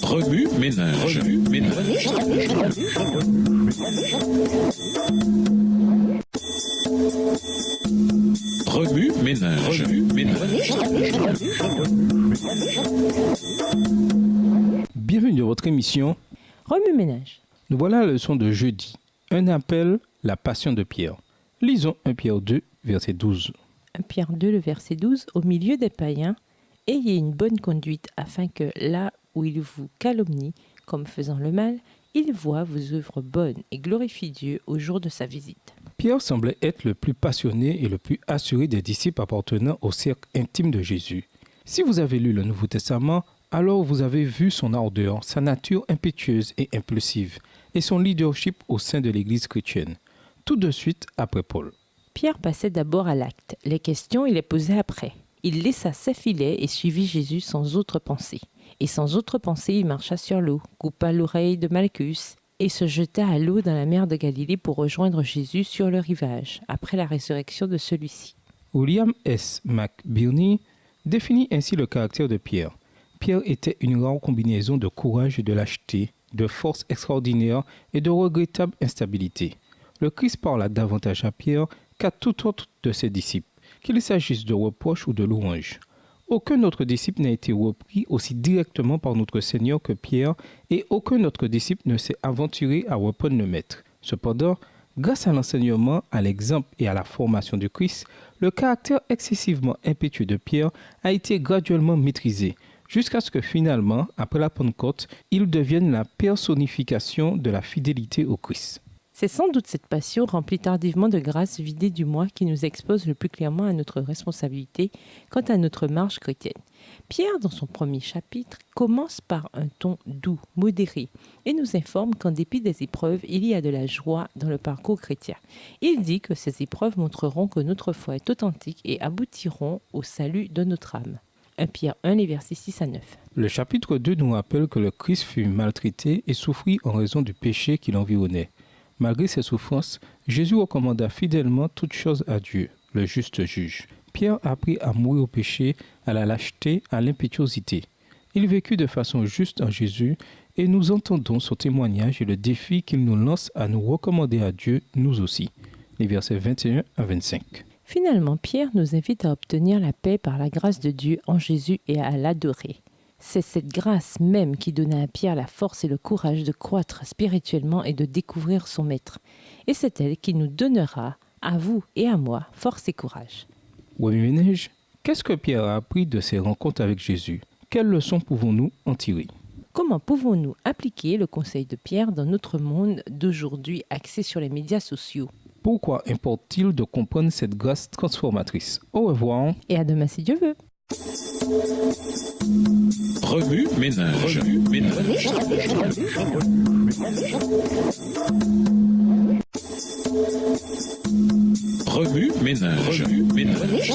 Remue ménage. Remue ménage. Bienvenue dans votre émission Remue ménage. Nous voilà à la leçon de jeudi. Un appel, la passion de Pierre. Lisons 1 Pierre 2, verset 12. 1 Pierre 2, le verset 12. Au milieu des païens, ayez une bonne conduite afin que là où ils vous calomnient comme faisant le mal, ils voient vos œuvres bonnes et glorifient Dieu au jour de sa visite. Pierre semblait être le plus passionné et le plus assuré des disciples appartenant au cercle intime de Jésus. Si vous avez lu le Nouveau Testament, alors vous avez vu son ardeur, sa nature impétueuse et impulsive, et son leadership au sein de l'Église chrétienne. Tout de suite après Paul. Pierre passait d'abord à l'acte. Les questions, il les posait après. Il laissa ses filets et suivit Jésus sans autre pensée. Et sans autre pensée, il marcha sur l'eau, coupa l'oreille de Malchus et se jeta à l'eau dans la mer de Galilée pour rejoindre Jésus sur le rivage, après la résurrection de celui-ci. William S. McBurney définit ainsi le caractère de Pierre. Pierre était une rare combinaison de courage et de lâcheté, de force extraordinaire et de regrettable instabilité. Le Christ parla davantage à Pierre qu'à tout autre de ses disciples, qu'il s'agisse de reproches ou de louanges. Aucun autre disciple n'a été repris aussi directement par notre Seigneur que Pierre, et aucun autre disciple ne s'est aventuré à reprendre le Maître. Cependant, grâce à l'enseignement, à l'exemple et à la formation du Christ, le caractère excessivement impétueux de Pierre a été graduellement maîtrisé, jusqu'à ce que finalement, après la Pentecôte, il devienne la personnification de la fidélité au Christ. C'est sans doute cette passion remplie tardivement de grâce vidée du moi qui nous expose le plus clairement à notre responsabilité quant à notre marche chrétienne. Pierre, dans son premier chapitre, commence par un ton doux, modéré, et nous informe qu'en dépit des épreuves, il y a de la joie dans le parcours chrétien. Il dit que ces épreuves montreront que notre foi est authentique et aboutiront au salut de notre âme. 1 Pierre 1, les versets 6 à 9. Le chapitre 2 nous rappelle que le Christ fut maltraité et souffrit en raison du péché qui l'environnait. Malgré ses souffrances, Jésus recommanda fidèlement toutes choses à Dieu, le juste juge. Pierre apprit à mourir au péché, à la lâcheté, à l'impétuosité. Il vécut de façon juste en Jésus et nous entendons son témoignage et le défi qu'il nous lance à nous recommander à Dieu, nous aussi. Les versets 21 à 25. Finalement, Pierre nous invite à obtenir la paix par la grâce de Dieu en Jésus et à l'adorer. C'est cette grâce même qui donna à Pierre la force et le courage de croître spirituellement et de découvrir son Maître. Et c'est elle qui nous donnera, à vous et à moi, force et courage. Remue ménage, qu'est-ce que Pierre a appris de ses rencontres avec Jésus? Quelles leçons pouvons-nous en tirer? Comment pouvons-nous appliquer le conseil de Pierre dans notre monde d'aujourd'hui axé sur les médias sociaux? Pourquoi importe-t-il de comprendre cette grâce transformatrice? Au revoir. Et à demain si Dieu veut. Remue ménage. Remue ménage.